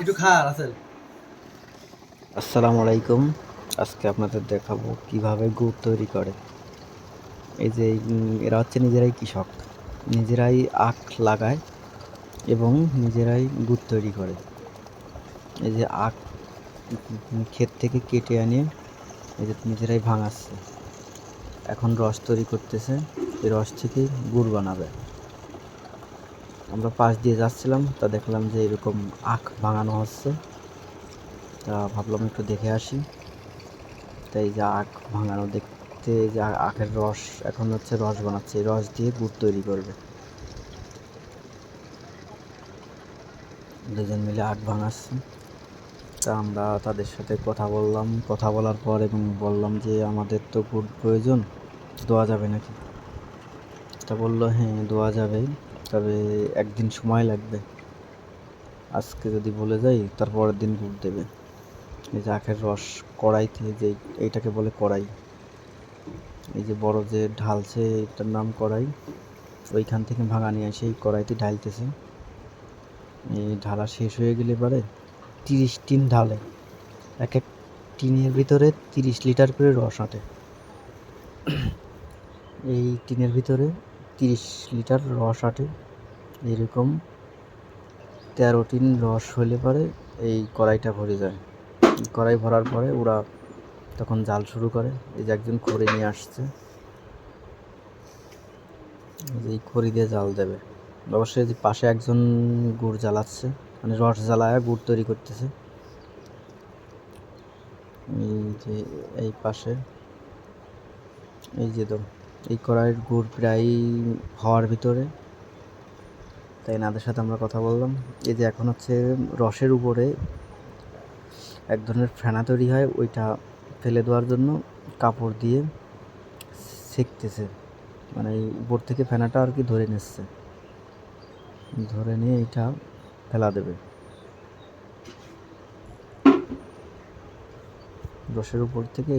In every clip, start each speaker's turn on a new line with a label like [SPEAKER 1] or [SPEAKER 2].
[SPEAKER 1] একটু খা রাসেল।
[SPEAKER 2] আসসালামু আলাইকুম। আজকে আপনাদের দেখাবো কিভাবে গুড় তৈরি করে। এই যে এরা হচ্ছে নিজেরাই কৃষক, নিজেরাই আখ লাগায় এবং নিজেরাই গুড় তৈরি করে। এই যে আখ ক্ষেত থেকে কেটে এনে এই যে নিজেরাই ভাঙাচ্ছে, এখন রস তৈরি করতেছে, এই রস থেকেই গুড় বানাবে। আমরা পাশ দিয়ে যাচ্ছিলাম, তা দেখলাম যে এরকম আখ ভাঙানো হচ্ছে, তা ভাবলাম একটু দেখে আসি। তাই যে আখ ভাঙানো দেখতে, যে আখের রস এখন হচ্ছে রস বানাচ্ছে, এই রস দিয়ে গুড় তৈরি করবে। দুজন মিলে আখ ভাঙাচ্ছে। তা আমরা তাদের সাথে কথা বললাম, কথা বলার পর এবং বললাম যে আমাদের তো গুড় প্রয়োজন, দেওয়া যাবে নাকি? তা বললো হ্যাঁ দেওয়া যাবে, তবে একদিন সময় লাগবে। আজকে যদি বলে যাই তার পরের দিন গুড় দেবে। এই যে আখের রস কড়াইতে, যে এইটাকে বলে কড়াই, এই যে বড় যে ঢালছে এটার নাম কড়াই, ওইখান থেকে ভাঙা নিয়ে এসে এই কড়াইতে ঢালতেছে। এই ঢালা শেষ হয়ে গেলে পরে 30 টিন ঢালে, এক এক টিনের ভিতরে 30 লিটার করে রস আটে। এই টিনের ভিতরে 30 লিটার রস আটে। এরকম 13 টিন রস হলে পরে এই কড়াইটা ভরে যায়। কড়াই ভরার পরে ওরা তখন জাল শুরু করে। এই যে একজন খড়ি নিয়ে আসছে, এই খড়ি দিয়ে জাল দেবে। অবশ্যই যে পাশে একজন গুড় জ্বালাচ্ছে, মানে রস জ্বালায় গুড় তৈরি করতেছে। এই যে এই পাশে এই যে তো এই কড়াইয়ের গুড় প্রায় হওয়ার ভিতরে, তাই নাদের সাথে আমরা কথা বললাম। এই যে এখন হচ্ছে রসের উপরে এক ধরনের ফেনা তৈরি হয়, ওইটা ফেলে দেওয়ার জন্য কাপড় দিয়ে সেঁকতেছে, মানে এই উপর থেকে ফেনাটা আর কি ধরে নিচ্ছে, ধরে নিয়ে এইটা ফেলা দেবে। রসের উপর থেকে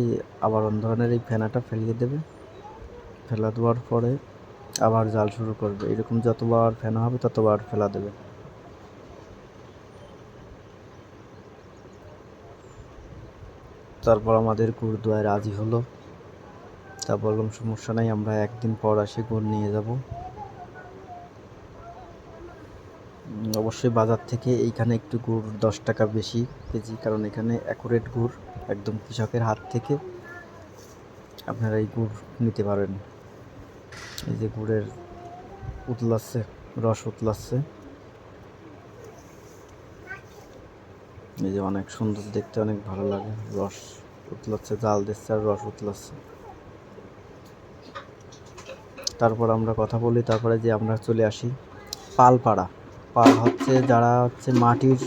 [SPEAKER 2] আবার অন্য ধরনের এই ফেনাটা ফেলিয়ে দেবে, ফেলা দেওয়ার পরে আবার জাল শুরু করবে। এরকম যতবার ফেনা হবে ততবার ফেলা দেবে। তারপর আমাদের গুড় দোয়ায় রাজি হলো। তা বললাম সমস্যা নাই, আমরা একদিন পর আসি গুড় নিয়ে যাব। অবশ্যই বাজার থেকে এইখানে একটু গুড় 10 টাকা বেশি কেজি, কারণ এখানে অ্যাকুরেট গুড়, একদম কৃষকের হাত থেকে আপনারা এই গুড় নিতে পারেন। এই যে গুড়ের উতলাচ্ছে, রস উতলাচ্ছে, এই যে অনেক সুন্দর দেখতে, অনেক ভালো লাগে। রস উতলাচ্ছে, জাল দিচ্ছে আর রস উতলাচ্ছে। তারপর আমরা কথা বলি, তারপরে যে আমরা চলে আসি পালপাড়া। পাল হচ্ছে যারা হচ্ছে মাটির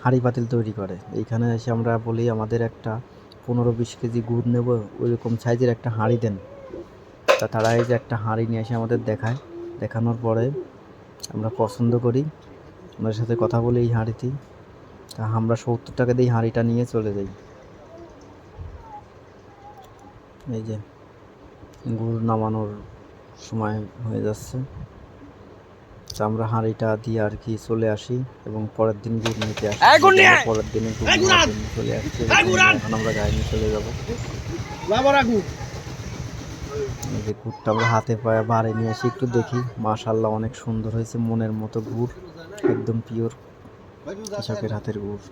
[SPEAKER 2] হাঁড়ি পাতিল তৈরি করে। এইখানে এসে আমরা বলি আমাদের একটা 15-20 কেজি গুড় নেব, ওইরকম সাইজের একটা হাঁড়ি দেন। তা তারা এই যে একটা হাঁড়ি নিয়ে এসে আমাদের দেখায়, দেখানোর পরে আমরা পছন্দ করি, ওনার সাথে কথা বলি এই হাঁড়িতেই। তা আমরা 70 টাকা দিয়ে হাঁড়িটা নিয়ে চলে যাই। এই যে গুড় নামানোর সময় হয়ে যাচ্ছে, তা আমরা হাঁড়িটা দিয়ে আর কি চলে আসি এবং পরের দিন গুড় নিতে আসি। পরের দিনে গুড় নেওয়ার জন্য চলে আসছি, এখন আমরা গাড়ি নিয়ে চলে যাবো। এই যে গুড়টা আমরা হাতে পায়ে বাড়ি নিয়ে আসি, একটু দেখি, মাশাল্লাহ অনেক সুন্দর হয়েছে, মনের মতো গুড়, একদম পিওর কৃষকের হাতের গুড়।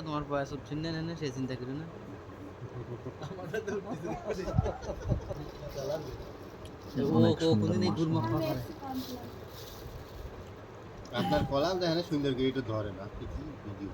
[SPEAKER 2] তোমার বয়স চিন্তা নেই, সে চিন্তা করি না। অনেক সুন্দর
[SPEAKER 3] আপনার কলাম দেখেন সুন্দর করে একটু ধরে না, ভিডিও